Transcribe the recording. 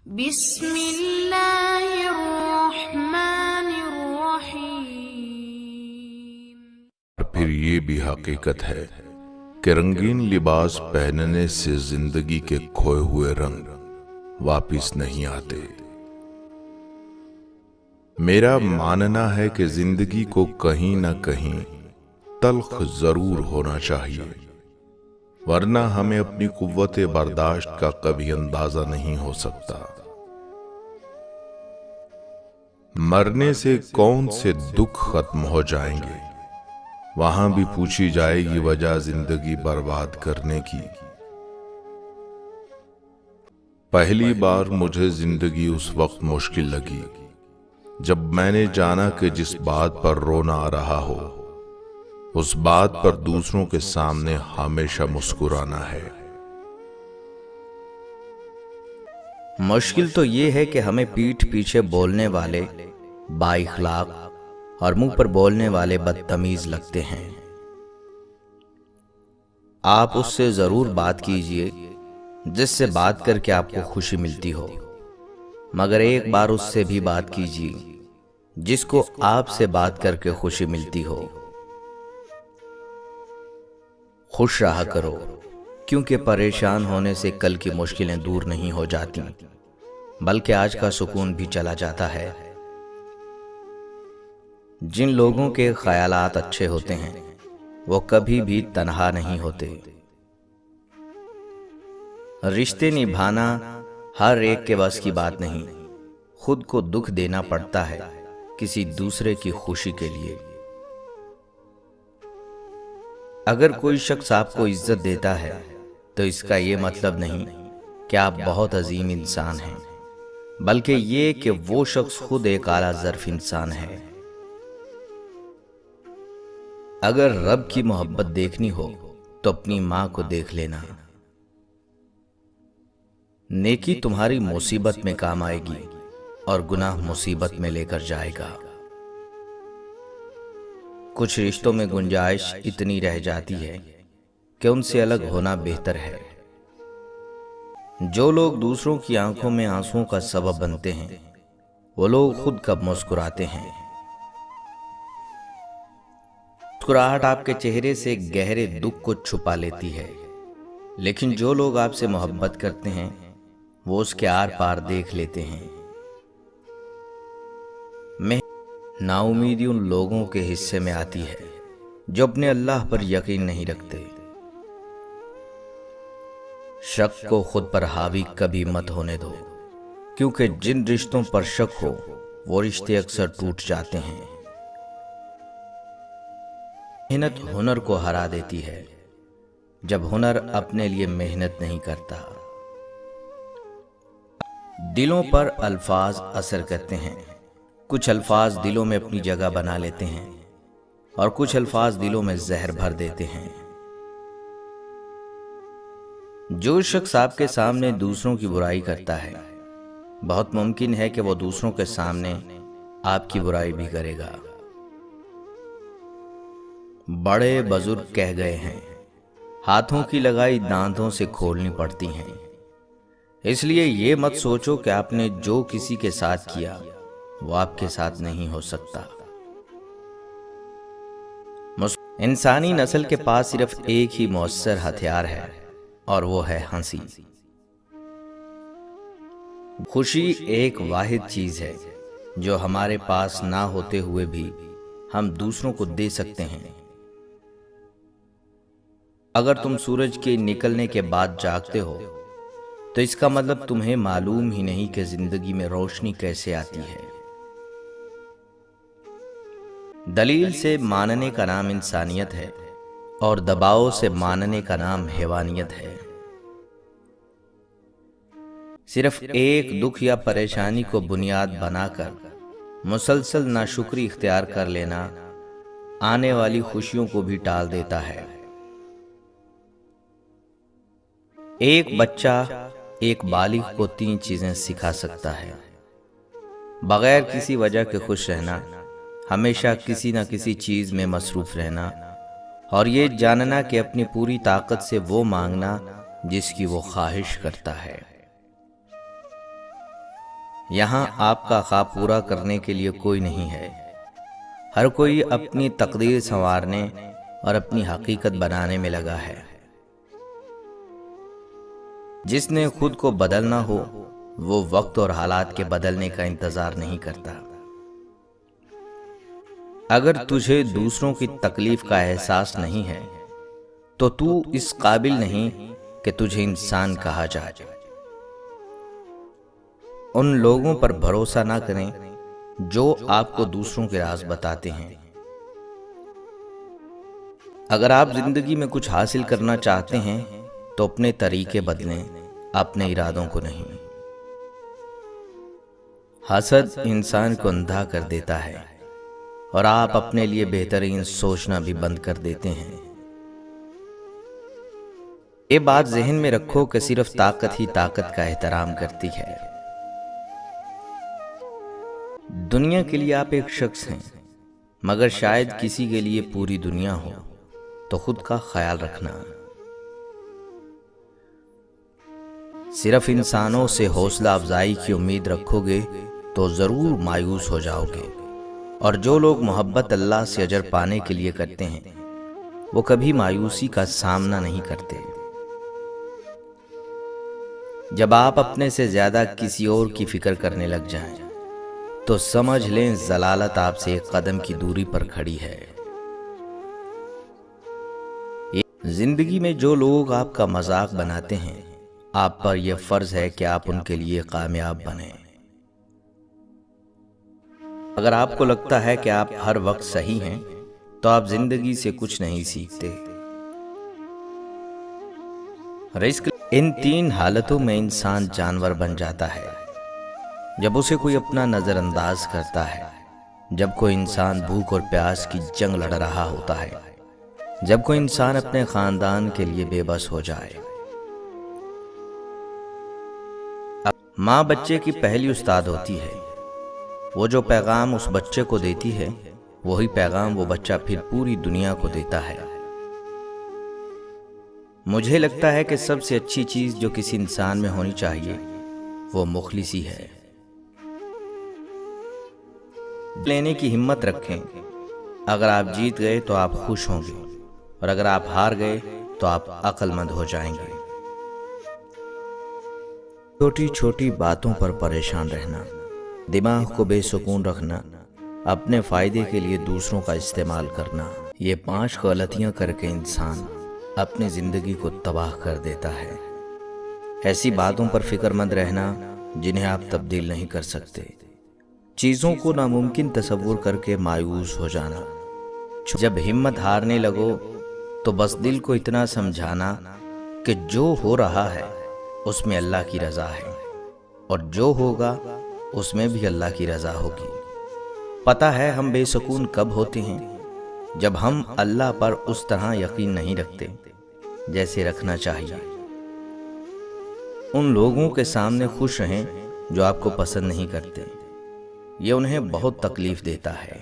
بسم اللہ الرحمن الرحیم۔ پھر یہ بھی حقیقت ہے کہ رنگین لباس پہننے سے زندگی کے کھوئے ہوئے رنگ واپس نہیں آتے۔ میرا ماننا ہے کہ زندگی کو کہیں نہ کہیں تلخ ضرور ہونا چاہیے، ورنہ ہمیں اپنی قوت برداشت کا کبھی اندازہ نہیں ہو سکتا۔ مرنے سے کون سے دکھ ختم ہو جائیں گے، وہاں بھی پوچھی جائے گی وجہ زندگی برباد کرنے کی۔ پہلی بار مجھے زندگی اس وقت مشکل لگی جب میں نے جانا کہ جس بات پر رونا آ رہا ہو، اس بات پر دوسروں کے سامنے ہمیشہ مسکرانا ہے۔ مشکل تو یہ ہے کہ ہمیں پیٹھ پیچھے بولنے والے با اخلاق اور منہ پر بولنے والے بدتمیز لگتے ہیں۔ آپ اس سے ضرور بات کیجئے جس سے بات کر کے آپ کو خوشی ملتی ہو، مگر ایک بار اس سے بھی بات کیجئے جس کو آپ سے بات کر کے خوشی ملتی ہو۔ خوش رہا کرو، کیونکہ پریشان ہونے سے کل کی مشکلیں دور نہیں ہو جاتی، بلکہ آج کا سکون بھی چلا جاتا ہے۔ جن لوگوں کے خیالات اچھے ہوتے ہیں وہ کبھی بھی تنہا نہیں ہوتے۔ رشتے نبھانا ہر ایک کے بس کی بات نہیں، خود کو دکھ دینا پڑتا ہے کسی دوسرے کی خوشی کے لیے۔ اگر کوئی شخص آپ کو عزت دیتا ہے تو اس کا یہ مطلب نہیں کہ آپ بہت عظیم انسان ہیں، بلکہ یہ کہ وہ شخص خود ایک اعلیٰ ظرف انسان ہے۔ اگر رب کی محبت دیکھنی ہو تو اپنی ماں کو دیکھ لینا۔ نیکی تمہاری مصیبت میں کام آئے گی اور گناہ مصیبت میں لے کر جائے گا۔ کچھ رشتوں میں گنجائش اتنی رہ جاتی ہے کہ ان سے الگ ہونا بہتر ہے۔ جو لوگ دوسروں کی آنکھوں میں آنسوؤں کا سبب بنتے ہیں وہ لوگ خود کب مسکراتے ہیں۔ مسکراہٹ آپ کے چہرے سے گہرے دکھ کو چھپا لیتی ہے، لیکن جو لوگ آپ سے محبت کرتے ہیں وہ اس کے آر پار دیکھ لیتے ہیں۔ نا امیدی ان لوگوں کے حصے میں آتی ہے جو اپنے اللہ پر یقین نہیں رکھتے۔ شک کو خود پر حاوی کبھی مت ہونے دو، کیونکہ جن رشتوں پر شک ہو وہ رشتے اکثر ٹوٹ جاتے ہیں۔ محنت ہنر کو ہرا دیتی ہے جب ہنر اپنے لیے محنت نہیں کرتا۔ دلوں پر الفاظ اثر کرتے ہیں، کچھ الفاظ دلوں میں اپنی جگہ بنا لیتے ہیں اور کچھ الفاظ دلوں میں زہر بھر دیتے ہیں۔ جو شخص آپ کے سامنے دوسروں کی برائی کرتا ہے بہت ممکن ہے کہ وہ دوسروں کے سامنے آپ کی برائی بھی کرے گا۔ بڑے بزرگ کہہ گئے ہیں، ہاتھوں کی لگائی دانتوں سے کھولنی پڑتی ہیں۔ اس لیے یہ مت سوچو کہ آپ نے جو کسی کے ساتھ کیا وہ آپ کے ساتھ نہیں ہو سکتا۔ انسانی نسل کے پاس صرف ایک ہی مؤثر ہتھیار ہے اور وہ ہے ہنسی۔ خوشی ایک واحد چیز ہے جو ہمارے پاس نہ ہوتے ہوئے بھی ہم دوسروں کو دے سکتے ہیں۔ اگر تم سورج کے نکلنے کے بعد جاگتے ہو تو اس کا مطلب تمہیں معلوم ہی نہیں کہ زندگی میں روشنی کیسے آتی ہے۔ دلیل سے ماننے کا نام انسانیت ہے اور دباؤ سے ماننے کا نام حیوانیت ہے۔ صرف ایک دکھ یا پریشانی کو بنیاد بنا کر مسلسل ناشکری اختیار کر لینا آنے والی خوشیوں کو بھی ٹال دیتا ہے۔ ایک بچہ ایک بالغ کو 3 چیزیں سکھا سکتا ہے: بغیر کسی وجہ کے خوش رہنا، ہمیشہ کسی نہ کسی چیز میں مصروف رہنا، اور یہ جاننا کہ اپنی پوری طاقت سے وہ مانگنا جس کی وہ خواہش کرتا ہے۔ یہاں آپ کا خواب پورا کرنے کے لیے کوئی نہیں ہے۔ ہر کوئی اپنی تقدیر سنوارنے اور اپنی حقیقت بنانے میں لگا ہے۔ جس نے خود کو بدلنا ہو وہ وقت اور حالات کے بدلنے کا انتظار نہیں کرتا۔ اگر تجھے دوسروں کی تکلیف کا احساس نہیں ہے تو تو اس قابل نہیں کہ تجھے انسان کہا جائے۔ ان لوگوں پر بھروسہ نہ کریں جو آپ کو دوسروں کے راز بتاتے ہیں۔ اگر آپ زندگی میں کچھ حاصل کرنا چاہتے ہیں تو اپنے طریقے بدلیں، اپنے ارادوں کو نہیں۔ حسد انسان کو اندھا کر دیتا ہے اور آپ اپنے لیے بہترین سوچنا بھی بند کر دیتے ہیں۔ یہ بات ذہن میں رکھو کہ صرف طاقت ہی طاقت کا احترام کرتی ہے۔ دنیا کے لیے آپ ایک شخص ہیں، مگر شاید کسی کے لیے پوری دنیا ہو، تو خود کا خیال رکھنا۔ صرف انسانوں سے حوصلہ افزائی کی امید رکھو گے تو ضرور مایوس ہو جاؤ گے، اور جو لوگ محبت اللہ سے اجر پانے کے لیے کرتے ہیں وہ کبھی مایوسی کا سامنا نہیں کرتے۔ جب آپ اپنے سے زیادہ کسی اور کی فکر کرنے لگ جائیں تو سمجھ لیں ضلالت آپ سے ایک قدم کی دوری پر کھڑی ہے۔ زندگی میں جو لوگ آپ کا مذاق بناتے ہیں، آپ پر یہ فرض ہے کہ آپ ان کے لیے کامیاب بنیں۔ اگر آپ کو لگتا ہے کہ آپ ہر وقت صحیح ہیں تو آپ زندگی سے کچھ نہیں سیکھتے۔ رزق ان تین حالتوں میں انسان جانور بن جاتا ہے: جب اسے کوئی اپنا نظر انداز کرتا ہے، جب کوئی انسان بھوک اور پیاس کی جنگ لڑ رہا ہوتا ہے، جب کوئی انسان اپنے خاندان کے لیے بے بس ہو جائے۔ ماں بچے کی پہلی استاد ہوتی ہے۔ وہ جو پیغام اس بچے کو دیتی ہے وہی پیغام وہ بچہ پھر پوری دنیا کو دیتا ہے۔ مجھے لگتا ہے کہ سب سے اچھی چیز جو کسی انسان میں ہونی چاہیے وہ مخلصی ہے۔ لینے کی ہمت رکھیں۔ اگر آپ جیت گئے تو آپ خوش ہوں گے، اور اگر آپ ہار گئے تو آپ عقل مند ہو جائیں گے۔ چھوٹی چھوٹی باتوں پر پریشان رہنا، دماغ کو بے سکون رکھنا، اپنے فائدے کے لیے دوسروں کا استعمال کرنا، یہ 5 غلطیاں کر کے انسان اپنی زندگی کو تباہ کر دیتا ہے۔ ایسی باتوں پر فکر مند رہنا جنہیں آپ تبدیل نہیں کر سکتے، چیزوں کو ناممکن تصور کر کے مایوس ہو جانا۔ جب ہمت ہارنے لگو تو بس دل کو اتنا سمجھانا کہ جو ہو رہا ہے اس میں اللہ کی رضا ہے، اور جو ہوگا اس میں بھی اللہ کی رضا ہوگی۔ پتہ ہے ہم بے سکون کب ہوتے ہیں؟ جب ہم اللہ پر اس طرح یقین نہیں رکھتے جیسے رکھنا چاہیے۔ ان لوگوں کے سامنے خوش رہیں جو آپ کو پسند نہیں کرتے، یہ انہیں بہت تکلیف دیتا ہے۔